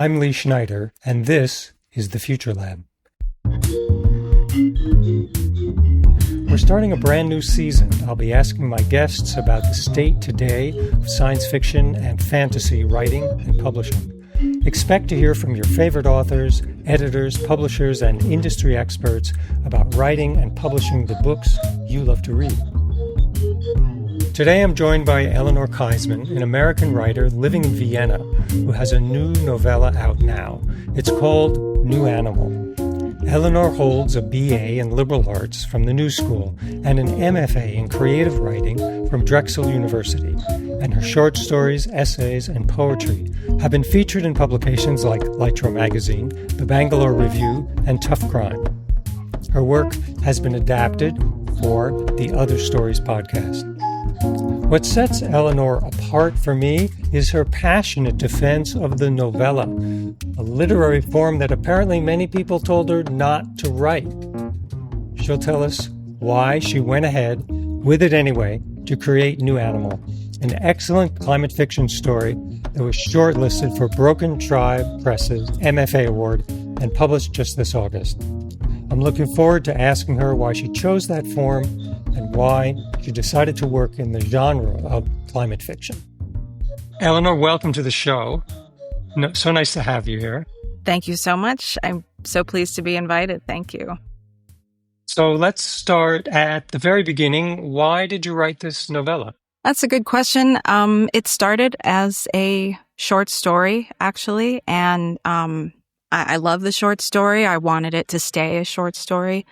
I'm Lee Schneider, and this is the Future Lab. We're starting a brand new season. I'll be asking my guests about the state today of science fiction and fantasy writing and publishing. Expect to hear from your favorite authors, editors, publishers, and industry experts about writing and publishing the books you love to read. Today I'm joined by Eleanor Keisman, an American writer living in Vienna who has a new novella out now. It's called New Animal. Eleanor holds a BA in Liberal Arts from the New School and an MFA in Creative Writing from Drexel University, and her short stories, essays, and poetry have been featured in publications like Lytro Magazine, the Bangalore Review, and Tough Crime. Her work has been adapted for the Other Stories podcast. What sets Eleanor apart for me is her passionate defense of the novella, a literary form that apparently many people told her not to write. She'll tell us why she went ahead, with it anyway, to create New Animal, an excellent climate fiction story that was shortlisted for Broken Tribe Press's MFA Award and published just this August. I'm looking forward to asking her why she chose that form and why she decided to work in the genre of climate fiction. Eleanor, welcome to the show. So nice to have you here. Thank you so much. I'm so pleased to be invited. Thank you. So let's start at the very beginning. Why did you write this novella? That's a good question. It started as a short story, actually, and I love the short story. I wanted it to stay a short story.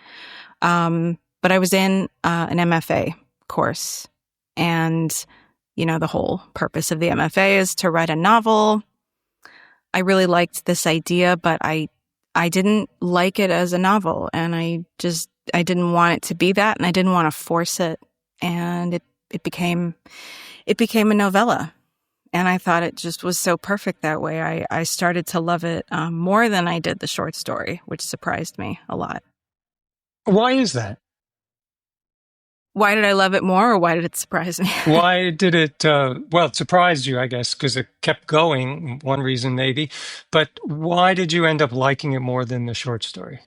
But I was in an MFA course, and, you know, the whole purpose of the MFA is to write a novel. I really liked this idea, but I didn't like it as a novel, and I didn't want it to be that, and I didn't want to force it, and it became a novella. And I thought it just was so perfect that way. I started to love it more than I did the short story, which surprised me a lot. Why is that? Why did I love it more, or why did it surprise me? Why did it, it surprised you, I guess, because it kept going, one reason maybe. But why did you end up liking it more than the short story?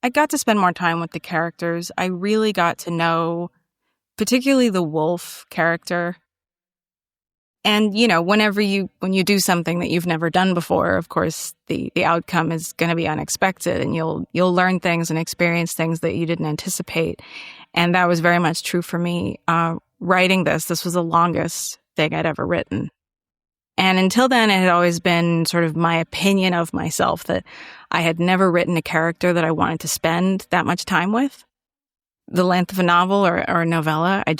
I got to spend more time with the characters. I really got to know particularly the wolf character. And, you know, when you do something that you've never done before, of course, the outcome is going to be unexpected, and you'll learn things and experience things that you didn't anticipate. And that was very much true for me. Writing this was the longest thing I'd ever written. And until then, it had always been sort of my opinion of myself that I had never written a character that I wanted to spend that much time with. The length of a novel or a novella, I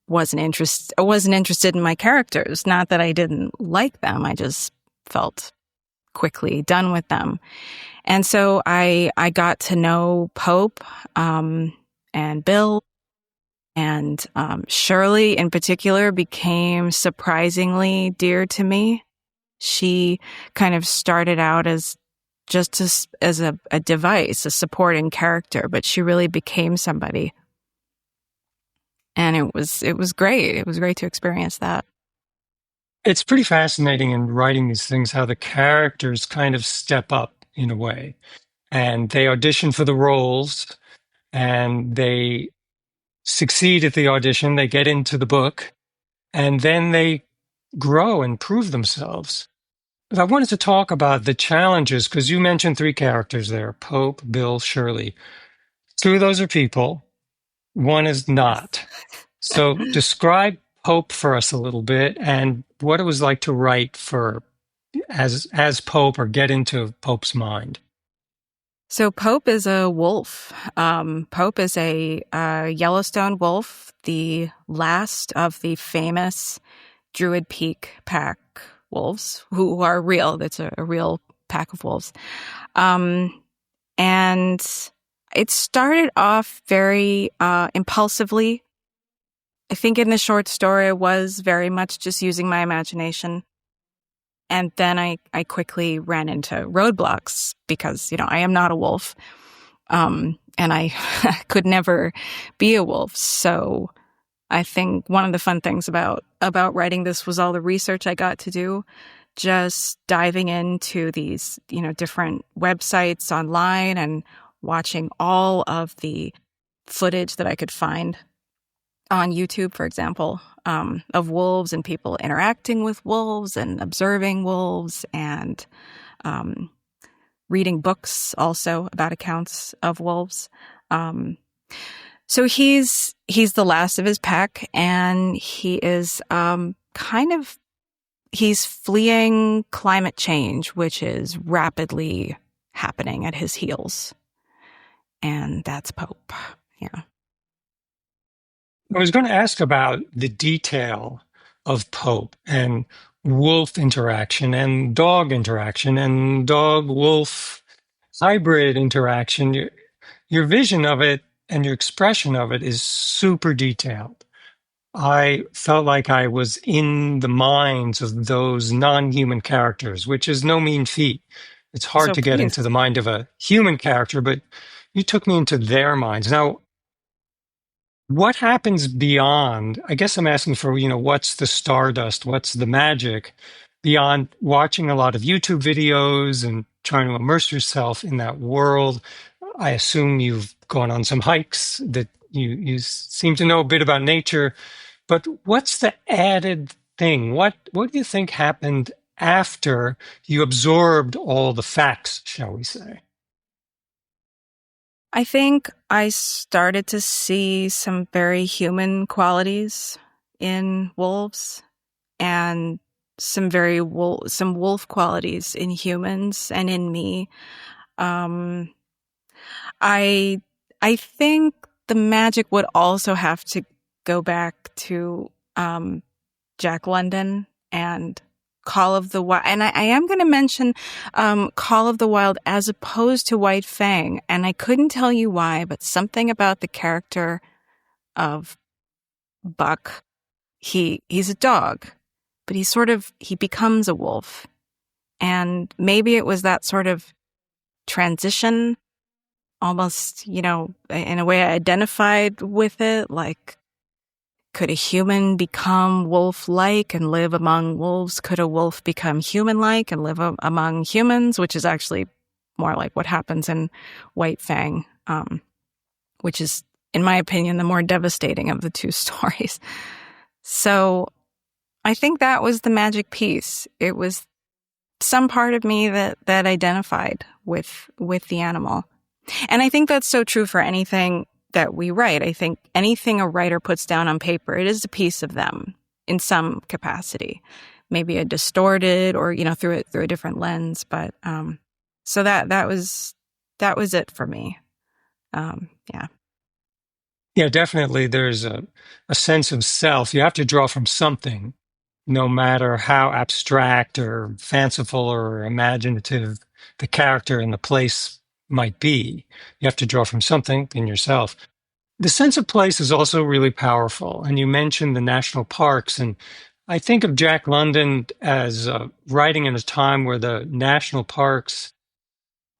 wasn't interested in my characters. Not that I didn't like them. I just felt quickly done with them. And so I got to know Pope, and Bill, and Shirley in particular became surprisingly dear to me. She kind of started out as just as a device, a supporting character, but she really became somebody. And it was great. It was great to experience that. It's pretty fascinating in writing these things how the characters kind of step up in a way. And they audition for the roles, and they succeed at the audition. They get into the book, and then they grow and prove themselves. But I wanted to talk about the challenges, because you mentioned three characters there, Pope, Bill, Shirley. Two of those are people. One is not. So describe Pope for us a little bit and what it was like to write as Pope, or get into Pope's mind. So Pope is a wolf. Pope is a Yellowstone wolf, the last of the famous Druid Peak pack wolves, who are real. That's a real pack of wolves. And it started off very impulsively. I think in the short story, I was very much just using my imagination. And then I quickly ran into roadblocks because, you know, I am not a wolf. And I could never be a wolf. So I think one of the fun things about writing this was all the research I got to do just diving into these, different websites online and watching all of the footage that I could find on YouTube, for example, of wolves and people interacting with wolves and observing wolves, and reading books also about accounts of wolves. So he's the last of his pack, and he is he's fleeing climate change, which is rapidly happening at his heels. And that's Pope. Yeah. I was going to ask about the detail of Pope and wolf interaction and dog dog-wolf hybrid interaction. Your vision of it and your expression of it is super detailed. I felt like I was in the minds of those non-human characters, which is no mean feat. It's hard So to get please. into the mind of a human character, but you took me into their minds. Now, what happens beyond? I guess I'm asking for, what's the stardust? What's the magic beyond watching a lot of YouTube videos and trying to immerse yourself in that world? I assume you've gone on some hikes, that you seem to know a bit about nature. But what's the added thing? What do you think happened after you absorbed all the facts, shall we say? I think I started to see some very human qualities in wolves, and some wolf qualities in humans and in me. I think the magic would also have to go back to Jack London and Call of the Wild. And I am going to mention Call of the Wild as opposed to White Fang. And I couldn't tell you why, but something about the character of Buck, he's a dog, but he becomes a wolf. And maybe it was that sort of transition, almost, in a way I identified with it. Like, could a human become wolf-like and live among wolves? Could a wolf become human-like and live among humans? Which is actually more like what happens in White Fang, which is, in my opinion, the more devastating of the two stories. So I think that was the magic piece. It was some part of me that identified with the animal. And I think that's so true for anything that we write. I think anything a writer puts down on paper, it is a piece of them in some capacity, maybe a distorted or, through a different lens. But, so that was it for me. Yeah. Yeah, definitely. There's a sense of self. You have to draw from something, no matter how abstract or fanciful or imaginative the character and the place might be. You have to draw from something in yourself. The sense of place is also really powerful. And you mentioned the national parks. And I think of Jack London as writing in a time where the national parks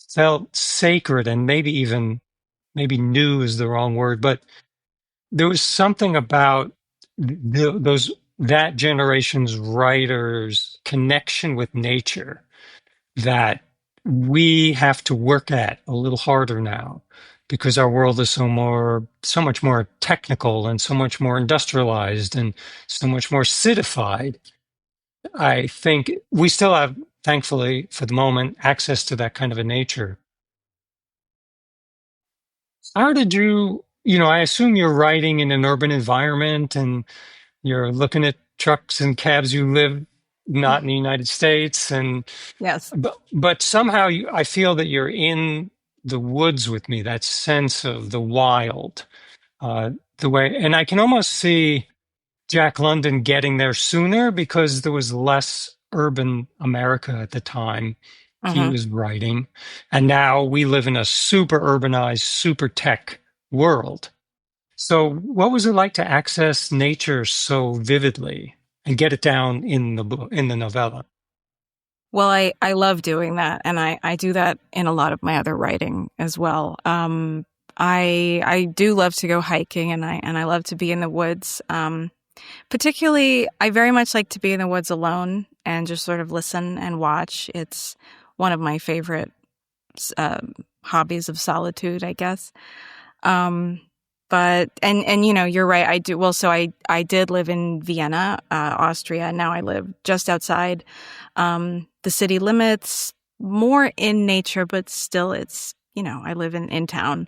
felt sacred, and maybe new is the wrong word, but there was something about that generation's writers' connection with nature that we have to work at a little harder now, because our world is so much more technical and so much more industrialized and so much more citified. I think we still have, thankfully for the moment, access to that kind of a nature. How did I assume you're writing in an urban environment and you're looking at trucks and cabs. You live not in the United States, and Yes. but somehow I feel that you're in the woods with me. That sense of the wild, the way, and I can almost see Jack London getting there sooner because there was less urban America at the time he was writing, and now we live in a super urbanized, super tech world. So what was it like to access nature so vividly and get it down in the novella? Well, I love doing that. And I do that in a lot of my other writing as well. I do love to go hiking, and I love to be in the woods. Particularly, I very much like to be in the woods alone and just sort of listen and watch. It's one of my favorite uh, hobbies of solitude, I guess. Um, but you know, you're right. I do. Well, so I did live in Vienna, Austria. Now I live just outside the city limits, more in nature, but still, it's, you know, I live in town.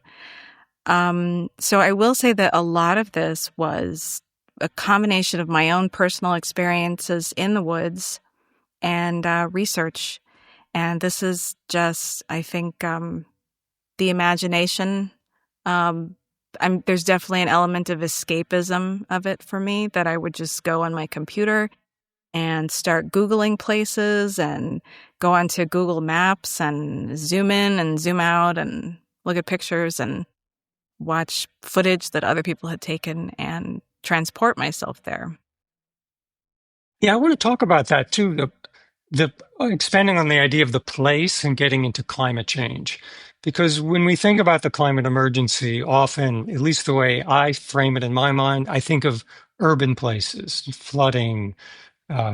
So I will say that a lot of this was a combination of my own personal experiences in the woods and research. And this is just, I think, the imagination. There's definitely an element of escapism of it for me, that I would just go on my computer and start Googling places and go onto Google Maps and zoom in and zoom out and look at pictures and watch footage that other people had taken and transport myself there. Yeah, I want to talk about that too. The expanding on the idea of the place and getting into climate change, because when we think about the climate emergency, often, at least the way I frame it in my mind, I think of urban places, flooding,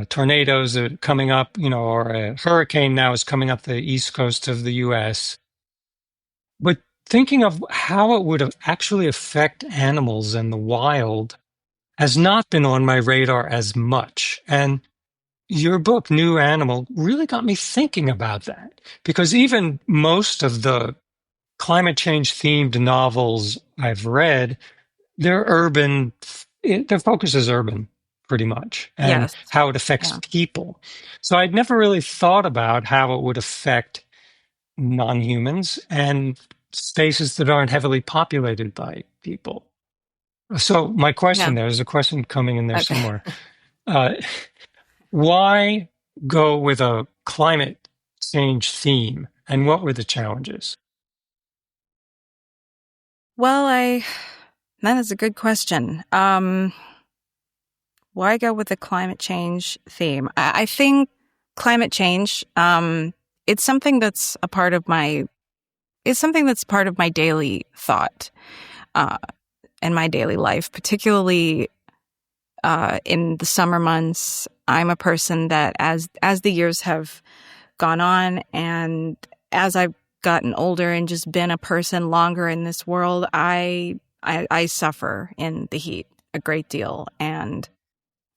tornadoes are coming up, you know, or a hurricane now is coming up the east coast of the U.S. But thinking of how it would actually affect animals and the wild has not been on my radar as much. And your book, New Animal, really got me thinking about that, because even most of the climate change themed novels I've read, they're urban, their focus is urban pretty much, and Yes. how it affects Yeah. people. So I'd never really thought about how it would affect non-humans and spaces that aren't heavily populated by people. So my Yeah. question, there's a question coming in there Okay. somewhere. Uh, Why go with a climate change theme, and what were the challenges? Well, that is a good question. Why go with the climate change theme? I think climate change, it's something that's a part of my, it's something that's part of my daily thought, uh, and my daily life, particularly in the summer months. I'm a person that, as the years have gone on, and as I've gotten older and just been a person longer in this world, I suffer in the heat a great deal. And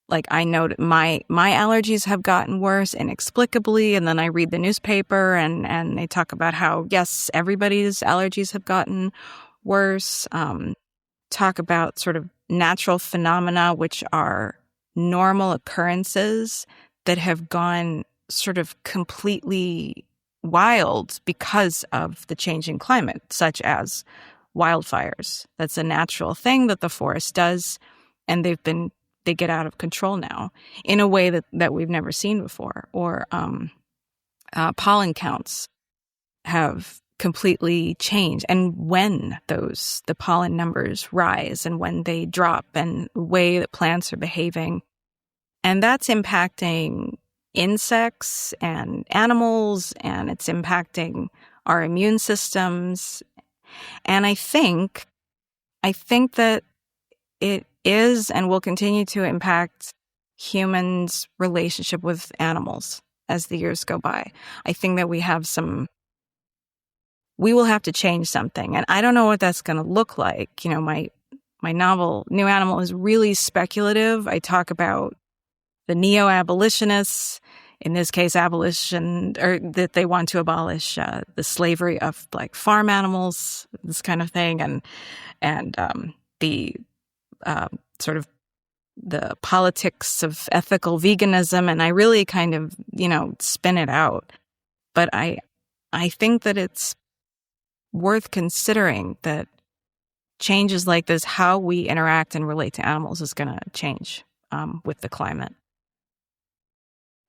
like, I know that my allergies have gotten worse inexplicably, and then I read the newspaper and they talk about how, yes, everybody's allergies have gotten worse. Talk about sort of natural phenomena, which are normal occurrences that have gone sort of completely wild because of the changing climate, such as wildfires. That's a natural thing that the forest does, and they get out of control now in a way that we've never seen before. Or pollen counts have completely changed, and when the pollen numbers rise and when they drop, and the way that plants are behaving, and that's impacting insects and animals, and it's impacting our immune systems. And I think that it is and will continue to impact humans' relationship with animals as the years go by. I think that we will have to change something. And I don't know what that's going to look like. You know, my novel, New Animal, is really speculative. I talk about the neo-abolitionists, in this case, abolition, or that they want to abolish the slavery of like farm animals, this kind of thing, and the sort of the politics of ethical veganism. And I really kind of, you know, spin it out. But I think that it's worth considering that changes like this, how we interact and relate to animals, is going to change with the climate.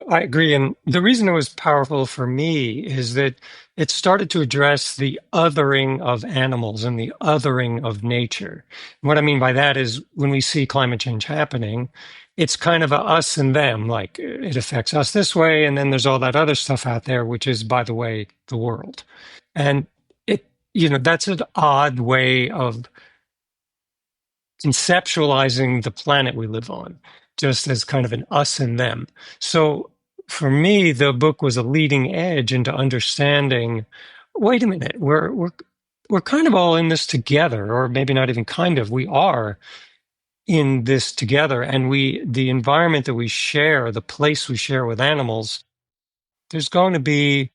I agree. And the reason it was powerful for me is that it started to address the othering of animals and the othering of nature. And what I mean by that is, when we see climate change happening, it's kind of a us and them, like it affects us this way. And then there's all that other stuff out there, which is, by the way, the world. And it, you know, that's an odd way of conceptualizing the planet we live on, just as kind of an us and them. So for me, the book was a leading edge into understanding, wait a minute, we're kind of all in this together, or maybe not even kind of, we are in this together. And the environment that we share, the place we share with animals, there's going to be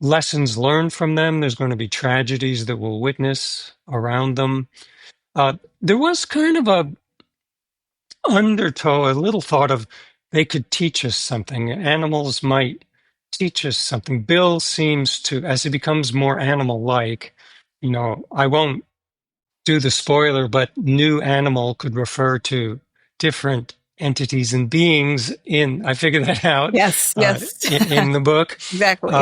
lessons learned from them. There's going to be tragedies that we'll witness around them. There was kind of a undertow, a little thought of they could teach us something. Animals might teach us something. Bill seems to, as he becomes more animal-like, I won't do the spoiler, but new animal could refer to different entities and beings I figured that out Yes, yes. in the book. Exactly.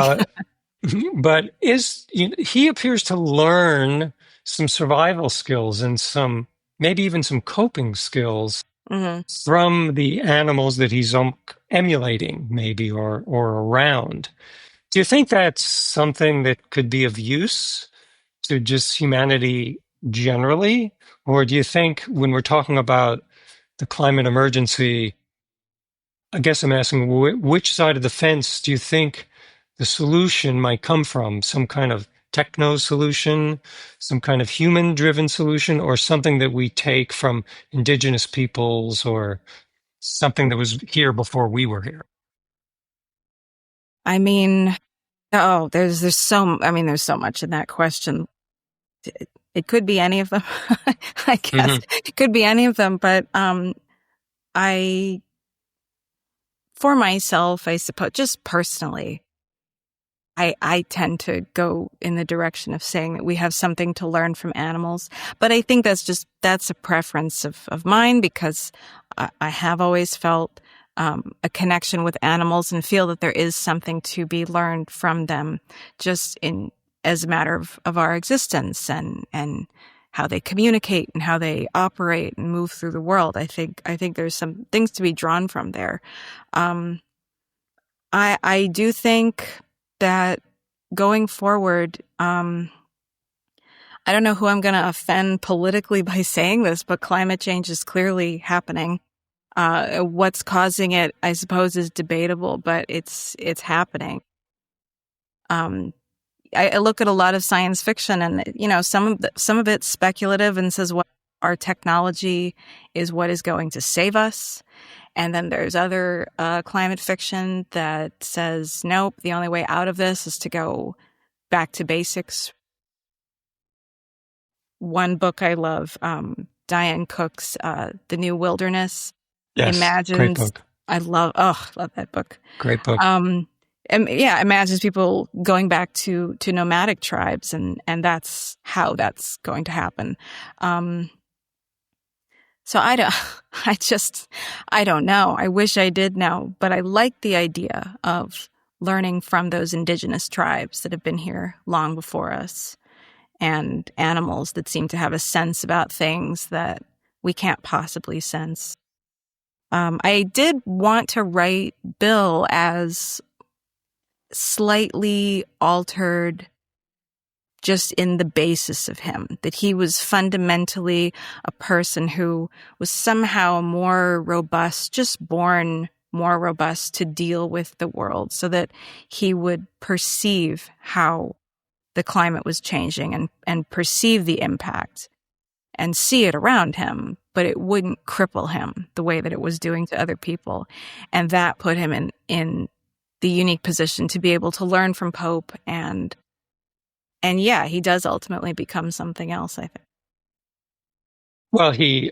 But he appears to learn some survival skills and maybe even some coping skills from the animals that he's emulating, maybe, or around. Do you think that's something that could be of use to just humanity generally? Or do you think when we're talking about the climate emergency, I guess I'm asking, which side of the fence do you think the solution might come from? Some kind of techno solution, some kind of human-driven solution, or something that we take from indigenous peoples, or something that was here before we were here? I mean, there's so much in that question. It could be any of them. I guess it could be any of them, but for myself, I suppose, just personally, I tend to go in the direction of saying that we have something to learn from animals. But I think that's a preference of mine, because I have always felt a connection with animals and feel that there is something to be learned from them, just as a matter of our existence and how they communicate and how they operate and move through the world. I think there's some things to be drawn from there. I do think that going forward, I don't know who I'm going to offend politically by saying this, but climate change is clearly happening. What's causing it, I suppose, is debatable, but it's happening. I look at a lot of science fiction, and some of it's speculative and says what our technology is what is going to save us. And then there's other climate fiction that says, nope, the only way out of this is to go back to basics. One book I love, Diane Cook's The New Wilderness. Yes, imagines, great book. I love that book. Great book. Imagines people going back to nomadic tribes, and that's how that's going to happen. So I don't know. I wish I did know, but I like the idea of learning from those indigenous tribes that have been here long before us, and animals that seem to have a sense about things that we can't possibly sense. I did want to write Bill as slightly altered just in the basis of him, that he was fundamentally a person who was somehow more robust, just born more robust to deal with the world, so that he would perceive how the climate was changing and perceive the impact and see it around him, but it wouldn't cripple him the way that it was doing to other people. And that put him in the unique position to be able to learn from Pope, and yeah, he does ultimately become something else, I think. Well, he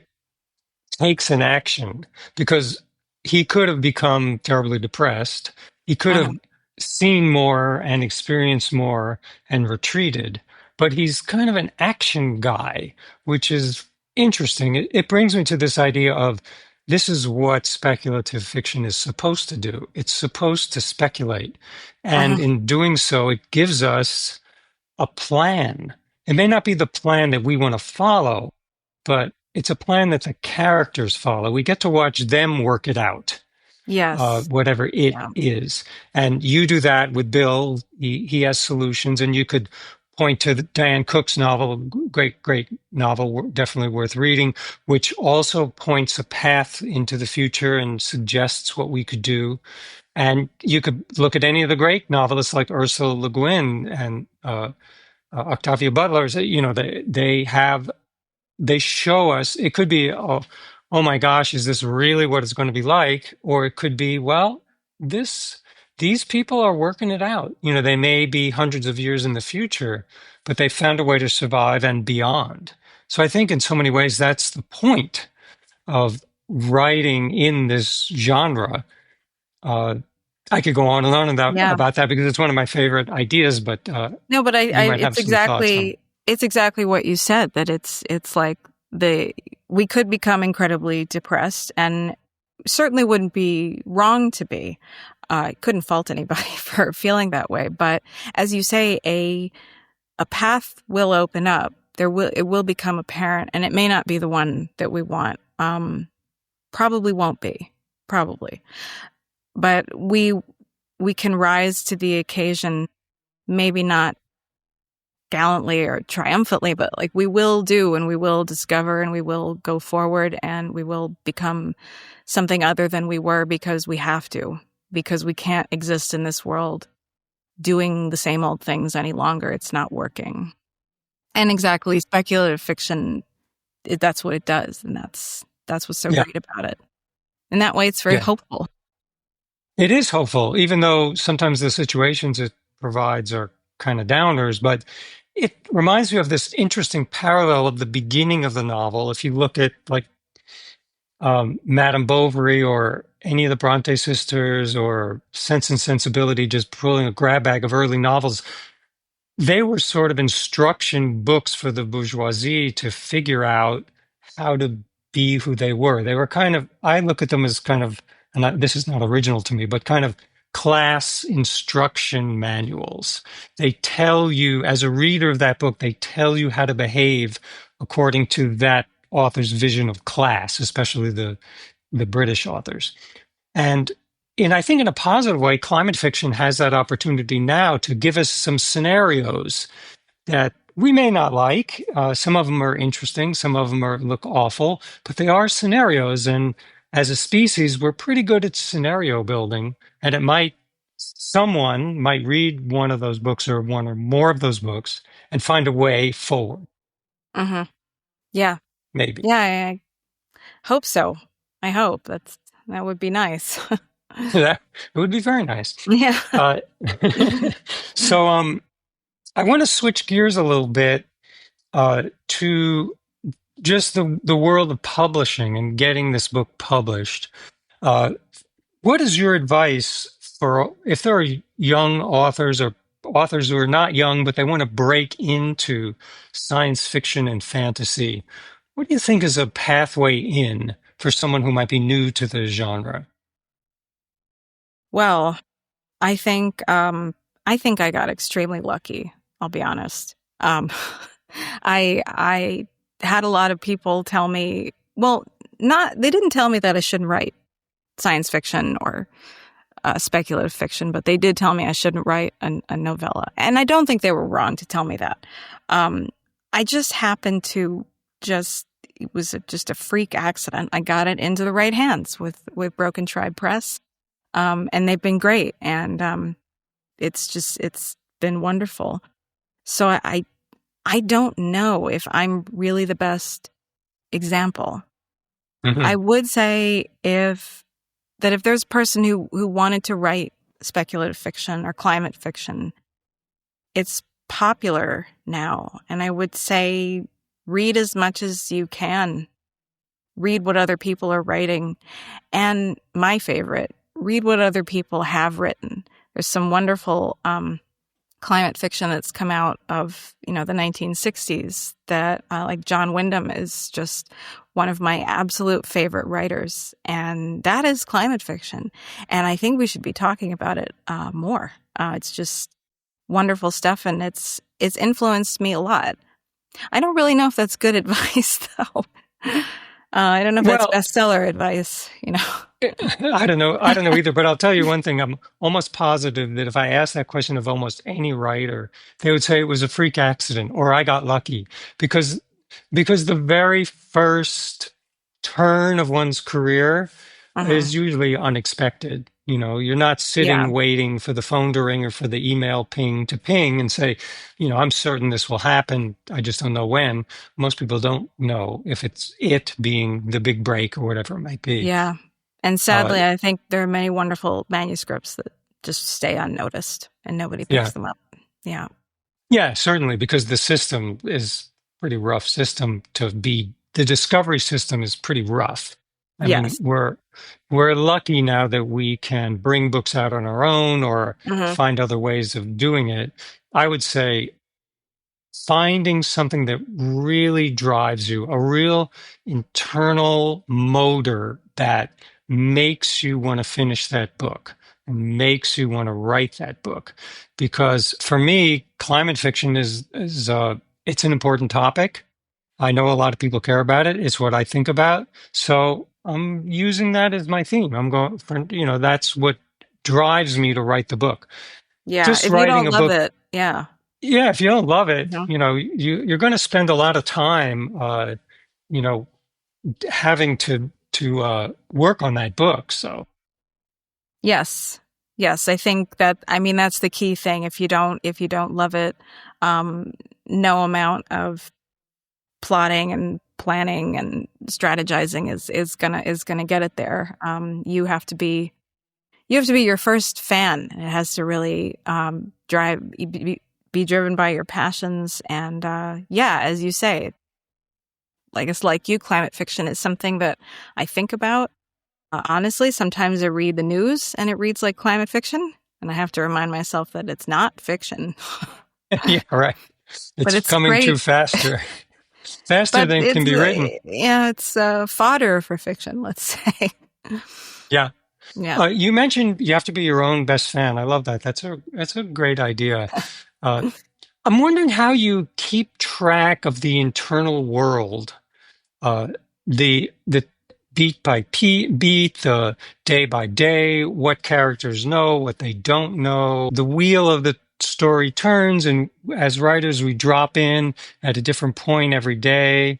takes an action, because he could have become terribly depressed. He could have seen more and experienced more and retreated, but he's kind of an action guy, which is interesting. It brings me to this idea of, this is what speculative fiction is supposed to do. It's supposed to speculate. And in doing so, it gives us a plan. It may not be the plan that we want to follow, but it's a plan that the characters follow. We get to watch them work it out. Yes. Whatever it is. And you do that with Bill. He has solutions, and you could point to Diane Cook's novel, great novel, definitely worth reading, which also points a path into the future and suggests what we could do. And you could look at any of the great novelists like Ursula Le Guin and Octavia Butler. You know, they show us. It could be, oh my gosh, is this really what it's going to be like? Or it could be, well, these people are working it out. You know, they may be hundreds of years in the future, but they found a way to survive and beyond. So I think in so many ways, that's the point of writing in this genre. I could go on and on about that because it's one of my favorite ideas, but no, but you might have it's some thoughts on it. It's exactly what you said, that it's like we could become incredibly depressed, and certainly wouldn't be wrong to be. I couldn't fault anybody for feeling that way, but as you say, a path will open up. It will become apparent, and it may not be the one that we want. Probably won't be, but we can rise to the occasion, maybe not gallantly or triumphantly, but like we will do, and we will discover, and we will go forward, and we will become something other than we were, because we have to, because we can't exist in this world doing the same old things any longer. It's not working. And exactly, speculative fiction, that's what it does, and that's what's so great about it. In that way, it's very hopeful. It is hopeful, even though sometimes the situations it provides are kind of downers, but it reminds me of this interesting parallel of the beginning of the novel. If you look at like Madame Bovary or any of the Bronte sisters or Sense and Sensibility, just pulling a grab bag of early novels, they were sort of instruction books for the bourgeoisie to figure out how to be who they were. They were kind of, I look at them as kind of, and this is not original to me, but kind of class instruction manuals. They tell you, as a reader of that book, they tell you how to behave according to that author's vision of class, especially the British authors. And I think in a positive way, climate fiction has that opportunity now to give us some scenarios that we may not like. Some of them are interesting. Some of them look awful, but they are scenarios. And as a species, we're pretty good at scenario building. And someone might read one of those books or one or more of those books and find a way forward. Mm-hmm. Yeah. Maybe. Yeah, I hope so. I hope that would be nice. It would be very nice. Yeah. So I want to switch gears a little bit to just the world of publishing and getting this book published. What is your advice for if there are young authors or authors who are not young, but they want to break into science fiction and fantasy? What do you think is a pathway in for someone who might be new to the genre? Well, I think I got extremely lucky. I'll be honest. I had a lot of people tell me, they didn't tell me that I shouldn't write science fiction or speculative fiction, but they did tell me I shouldn't write a novella. And I don't think they were wrong to tell me that. I just happened to it was just a freak accident. I got it into the right hands with Broken Tribe Press. And they've been great. And it's been wonderful. So I don't know if I'm really the best example. Mm-hmm. I would say if there's a person who wanted to write speculative fiction or climate fiction, it's popular now. And I would say read as much as you can. Read what other people are writing. And my favorite, read what other people have written. There's some wonderful climate fiction that's come out of, the 1960s that like John Wyndham is just one of my absolute favorite writers. And that is climate fiction. And I think we should be talking about it more. It's just wonderful stuff. And it's influenced me a lot. I don't really know if that's good advice, though. I don't know if that's bestseller advice, I don't know. I don't know either, but I'll tell you one thing. I'm almost positive that if I asked that question of almost any writer, they would say it was a freak accident or I got lucky because the very first turn of one's career Uh-huh. is usually unexpected. You know, you're not Yeah. sitting waiting for the phone to ring or for the email ping to ping and say, you know, I'm certain this will happen. I just don't know when. Most people don't know if it's it being the big break or whatever it might be. Yeah. And Uh, sadly, I think there are many wonderful manuscripts that just stay unnoticed and nobody yeah. picks them up. Yeah. Yeah, certainly, because the system is pretty rough system to be. The discovery system is pretty rough. I mean, Yes. we're lucky now that we can bring books out on our own or Hmm. find other ways of doing it. I would say finding something that really drives you, a real internal motor that makes you want to finish that book and makes you want to write that book. Because for me, climate fiction is it's an important topic. I know a lot of people care about it. It's what I think about. So I'm using that as my theme. I'm going for, you know, that's what drives me to write the book. Yeah. Just If you writing don't a love book, it, yeah. yeah, if you don't love it, No. you know, you're going to spend a lot of time, you know, having to work on that book. So Yes. Yes. I think that, I mean, that's the key thing. If you don't love it, um, no amount of plotting and planning and strategizing is gonna get it there. You have to be your first fan. It has to really be driven by your passions. And yeah, as you say, like it's like you, climate fiction is something that I think about. Honestly, sometimes I read the news and it reads like climate fiction, and I have to remind myself that it's not fiction. yeah, right. But It's it's coming too great. faster, faster But than it can it's be written. yeah, it's fodder for fiction, let's say. Yeah. Yeah. You mentioned you have to be your own best fan. I love that. That's a great idea. Uh, I'm wondering how you keep track of the internal world, uh, the beat by beat, the day by day, what characters know, what they don't know. The wheel of the story turns, and as writers, we drop in at a different point every day.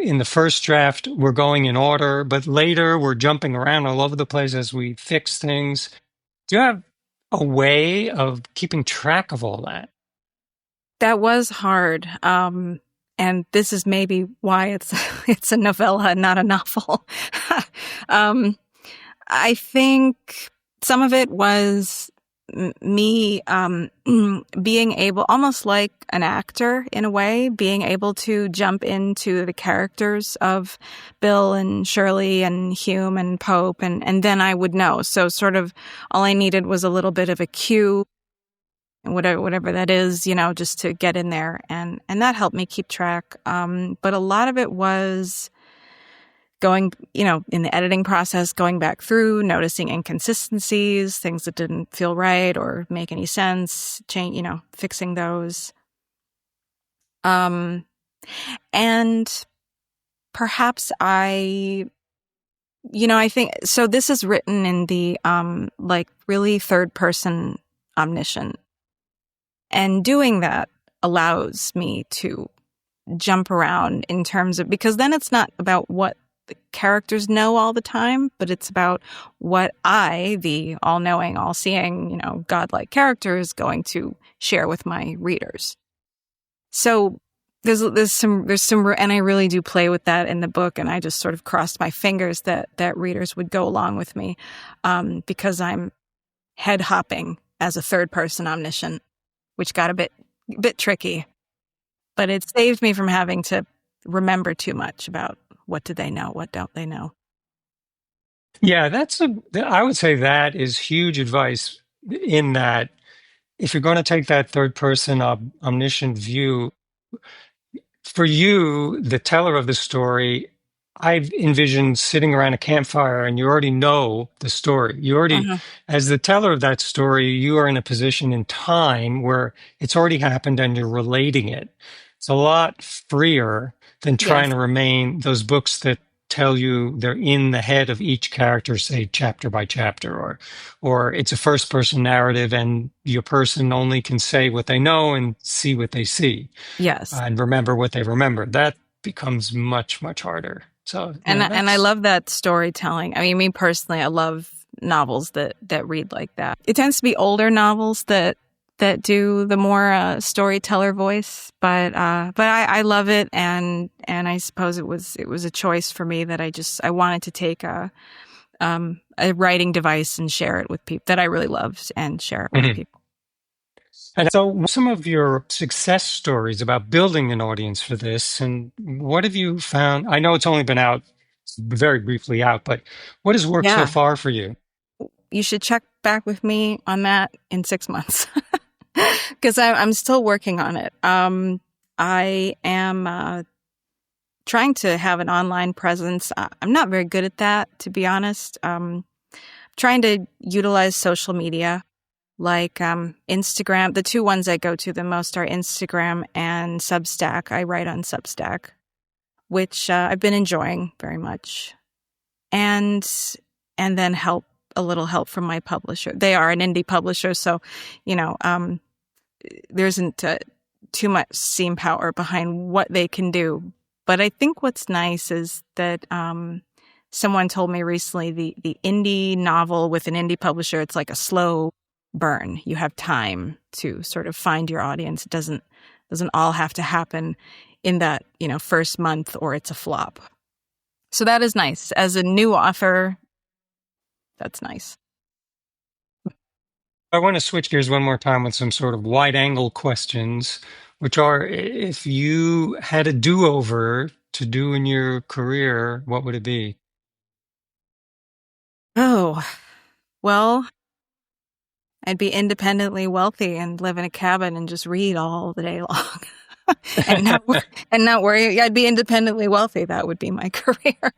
In the first draft, we're going in order, but later we're jumping around all over the place as we fix things. Do you have a way of keeping track of all that? That was hard. And this is maybe why it's it's a novella, not a novel. um, I think some of it was me being able, almost like an actor in a way, being able to jump into the characters of Bill and Shirley and Hume and Pope, and then I would know. So sort of all I needed was a little bit of a cue, whatever that is, just to get in there, and that helped me keep track. But a lot of it was going, in the editing process, going back through, noticing inconsistencies, things that didn't feel right or make any sense, fixing those. And perhaps I think, so this is written in the, like really third person omniscient. And doing that allows me to jump around in terms of, because then it's not about what the characters know all the time, but it's about what I, the all-knowing, all-seeing, godlike character, is going to share with my readers. So there's some, and I really do play with that in the book, and I just sort of crossed my fingers that readers would go along with me, because I'm head hopping as a third person omniscient, which got a bit tricky, but it saved me from having to remember too much about what do they know, what don't they know. Yeah, I would say that is huge advice in that if you're going to take that third person omniscient view, for you, the teller of the story, I've envisioned sitting around a campfire and you already know the story. Uh-huh. As the teller of that story, you are in a position in time where it's already happened and you're relating it. It's a lot freer than trying Yes. to remain those books that tell you they're in the head of each character, say chapter by chapter, or it's a first person narrative and your person only can say what they know and see what they see Yes. and remember what they remember. That becomes much, much harder. So And yeah, and I that's love that storytelling. I mean, me personally, I love novels that read like that. It tends to be older novels that do the more storyteller voice, but I love it, and I suppose it was a choice for me that I wanted to take a writing device and share it with people that I really loved and share it with Mhm. people. And so some of your success stories about building an audience for this, and what have you found? I know it's only been out very briefly out, but what has worked so Yeah, far for you? you should check back with me on that in 6 months because I'm still working on it. I am trying to have an online presence. I'm not very good at that, to be honest. Trying to utilize social media like Instagram. The two ones I go to the most are Instagram and Substack. I write on Substack, which I've been enjoying very much, and then a little help from my publisher. They are an indie publisher, so there isn't too much steam power behind what they can do. But I think what's nice is that someone told me recently the indie novel with an indie publisher, it's like a slow burn. You have time to sort of find your audience. It doesn't all have to happen in that first month or it's a flop. So that is nice. As a new author, that's nice. I want to switch gears one more time with some sort of wide angle questions, which are if you had a do-over to do in your career, what would it be? Oh, well, I'd be independently wealthy and live in a cabin and just read all the day long. and not worry. I'd be independently wealthy. That would be my career.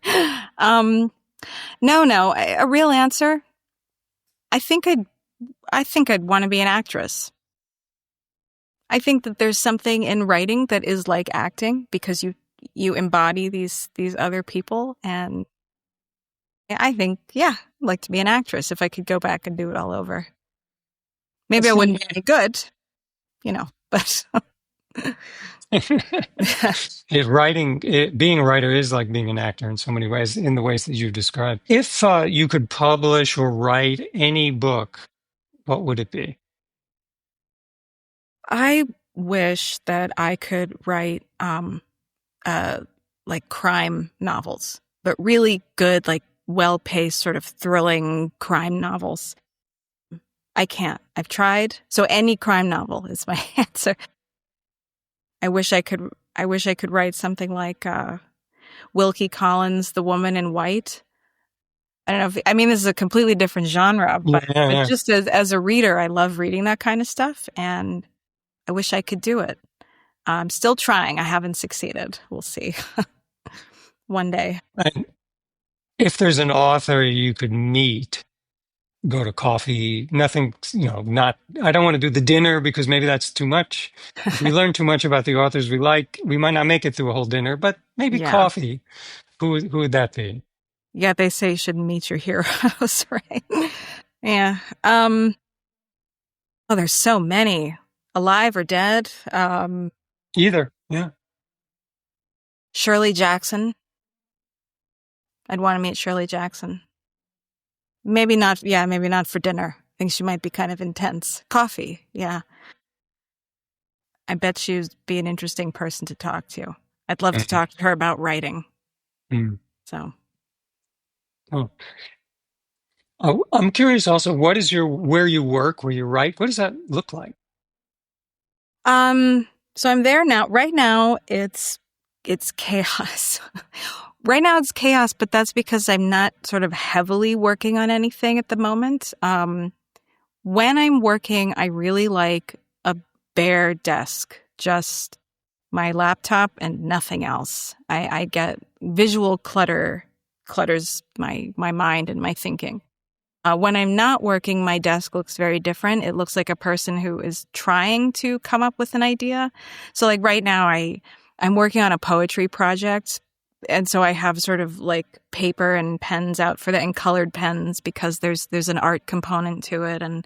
No. A real answer. I think I'd want to be an actress. I think that there's something in writing that is like acting because you embody these other people, and I think I'd like to be an actress if I could go back and do it all over. Maybe I wouldn't be any good, but Being a writer is like being an actor in so many ways, in the ways that you've described. If you could publish or write any book, what would it be? I wish that I could write like crime novels, but really good, like well-paced, sort of thrilling crime novels. I can't. I've tried. So any crime novel is my answer. I wish I could write something like Wilkie Collins' The Woman in White. I don't know this is a completely different genre, but Yeah. just as a reader, I love reading that kind of stuff, and I wish I could do it. I'm still trying. I haven't succeeded. We'll see. One day. And if there's an author you could meet, go to coffee, nothing, I don't want to do the dinner because maybe that's too much. If we learn too much about the authors we like, we might not make it through a whole dinner, but maybe Yeah. coffee. Who would that be? Yeah, they say you should meet your heroes, right? Yeah. There's so many. Alive or dead. Either. Yeah. Shirley Jackson. I'd want to meet Shirley Jackson. Maybe not for dinner. I think she might be kind of intense. Coffee, yeah. I bet she would be an interesting person to talk to. I'd love to talk to her about writing. Mm. So. Oh. I'm curious also, where you work, where you write, what does that look like? So I'm there now. Right now, it's chaos. Right now it's chaos, but that's because I'm not sort of heavily working on anything at the moment. When I'm working, I really like a bare desk, just my laptop and nothing else. I get visual clutters my mind and my thinking. When I'm not working, my desk looks very different. It looks like a person who is trying to come up with an idea. So like right now, I'm working on a poetry project, And so I have sort of like paper and pens out for that, and colored pens, because there's an art component to it, and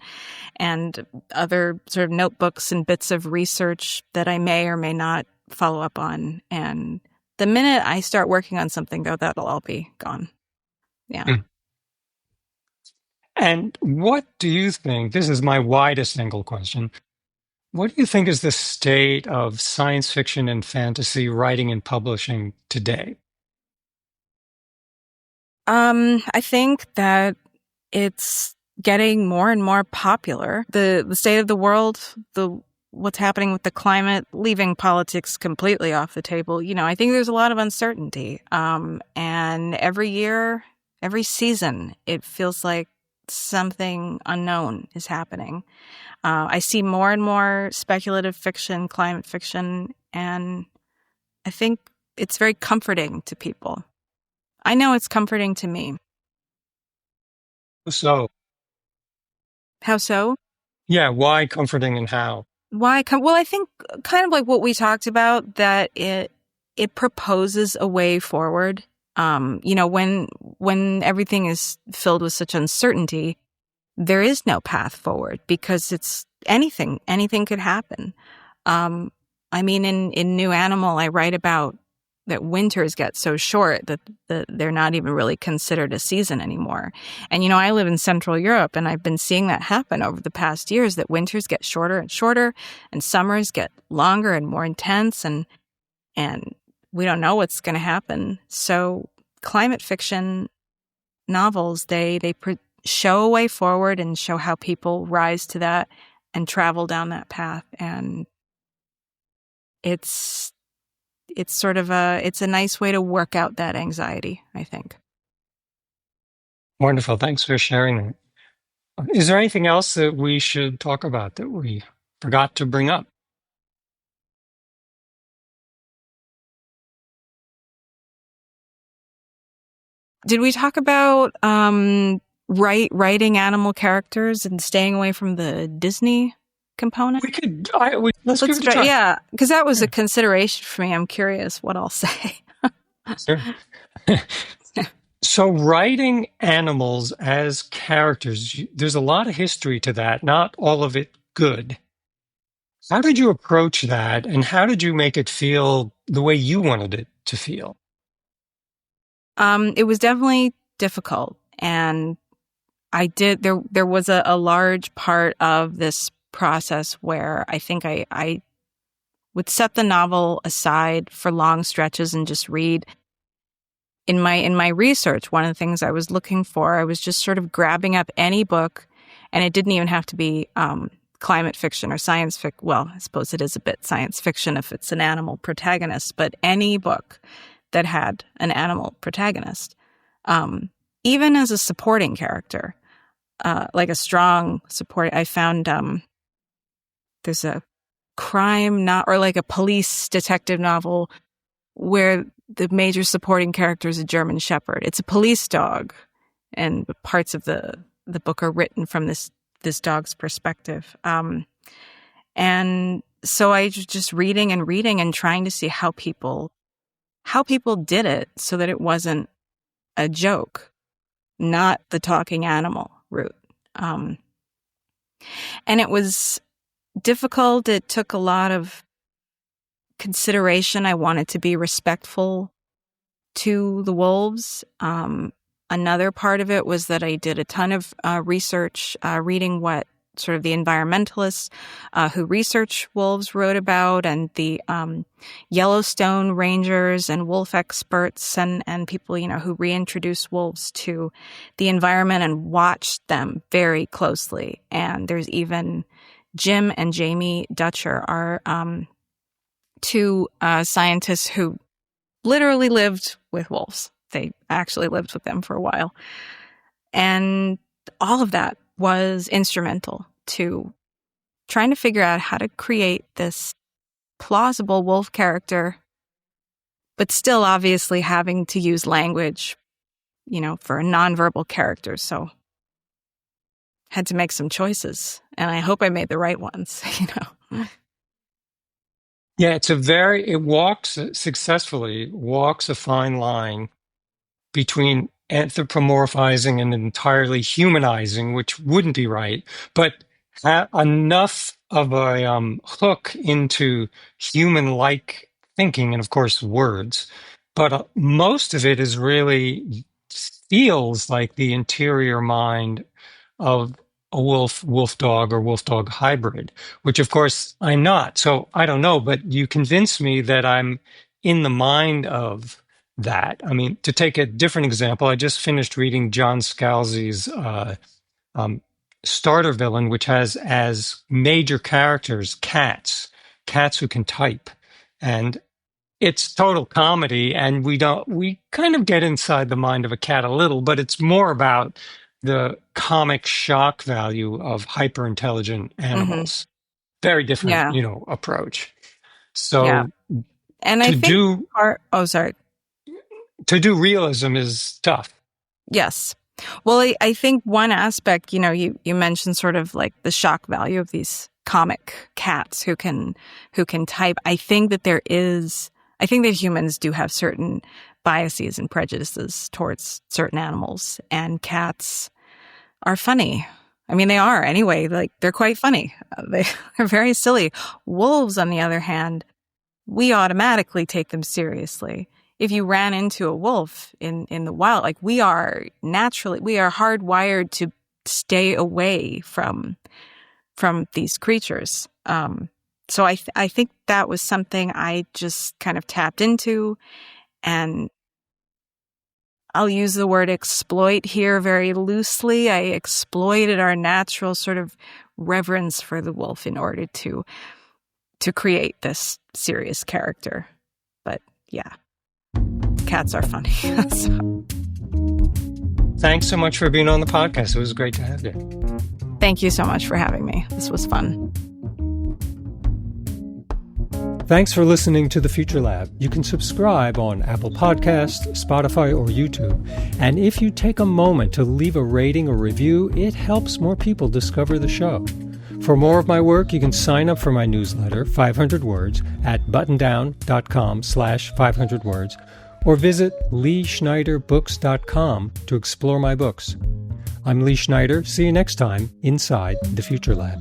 other sort of notebooks and bits of research that I may or may not follow up on. And the minute I start working on something, though, that'll all be gone. Yeah. Mm. And what do you think, this is my widest angle question, what do you think is the state of science fiction and fantasy writing and publishing today? I think that it's getting more and more popular. The state of the world, what's happening with the climate, leaving politics completely off the table. I think there's a lot of uncertainty. And every year, every season, it feels like something unknown is happening. I see more and more speculative fiction, climate fiction, and I think it's very comforting to people. I know it's comforting to me. So, How so? yeah, why comforting and how? Why? Well, I think kind of like what we talked about, that it proposes a way forward. When everything is filled with such uncertainty, there is no path forward, because it's anything could happen. In New Animal, I write about that winters get so short that they're not even really considered a season anymore. And, I live in Central Europe, and I've been seeing that happen over the past years, that winters get shorter and shorter, and summers get longer and more intense, and we don't know what's going to happen. So climate fiction novels, they show a way forward and show how people rise to that and travel down that path. And it's sort of it's a nice way to work out that anxiety, I think. Wonderful. Thanks for sharing that. Is there anything else that we should talk about that we forgot to bring up? Did we talk about writing animal characters and staying away from the Disney component? Let's give it a try. Yeah, because that was a consideration for me. I'm curious what I'll say. Sure. So writing animals as characters, there's a lot of history to that, not all of it good. How did you approach that, and how did you make it feel the way you wanted it to feel? It was definitely difficult, and there was a large part of this process where I think I would set the novel aside for long stretches and just read. In my research, one of the things I was looking for, I was just sort of grabbing up any book, and it didn't even have to be climate fiction or science fiction. Well, I suppose it is a bit science fiction if it's an animal protagonist, but any book that had an animal protagonist, even as a supporting character, like a strong support. I found there's a crime or like a police detective novel where the major supporting character is a German Shepherd. It's a police dog, and parts of the book are written from this dog's perspective. And so I was just reading and trying to see how people did it so that it wasn't a joke, not the talking animal route. And it was difficult. It took a lot of consideration. I wanted to be respectful to the wolves. Another part of it was that I did a ton of research, reading what sort of the environmentalists who research wolves wrote about, and the Yellowstone rangers and wolf experts and people, who reintroduce wolves to the environment and watched them very closely. And there's even Jim and Jamie Dutcher are two scientists who literally lived with wolves. They actually lived with them for a while. And all of that was instrumental to trying to figure out how to create this plausible wolf character, but still obviously having to use language, for a nonverbal character. So had to make some choices, and I hope I made the right ones, Yeah, it walks successfully, walks a fine line between anthropomorphizing and entirely humanizing, which wouldn't be right, but enough of a hook into human-like thinking, and of course words. But most of it is really feels like the interior mind of a wolf dog or wolf dog hybrid, which of course I'm not. So I don't know, but you convince me that I'm in the mind of that. I mean, to take a different example, I just finished reading John Scalzi's um, starter villain, which has as major characters cats who can type. And it's total comedy, and we kind of get inside the mind of a cat a little, but it's more about the comic shock value of hyper intelligent Hmm. animals. Very different, Yeah. approach. Yeah. So And I to think do oh, sorry. realism is tough. Yes. Well, I think one aspect, you mentioned sort of like the shock value of these comic cats who can type. I think that humans do have certain biases and prejudices towards certain animals, and cats are funny. I mean, they are anyway. Like, they're quite funny. They're very silly. Wolves, on the other hand, we automatically take them seriously. If you ran into a wolf in the wild, like, we are hardwired to stay away from these creatures. So I think that was something I just kind of tapped into, and I'll use the word exploit here very loosely. I exploited our natural sort of reverence for the wolf in order to create this serious character. But yeah, cats are funny. So, Thanks so much for being on the podcast. It was great to have you. thank you so much for having me. This was fun. Thanks for listening to The Future Lab. You can subscribe on Apple Podcasts, Spotify, or YouTube. And if you take a moment to leave a rating or review, it helps more people discover the show. For more of my work, you can sign up for my newsletter, 500 Words, at buttondown.com/500 words, or visit leeschneiderbooks.com to explore my books. I'm Lee Schneider. See you next time inside The Future Lab.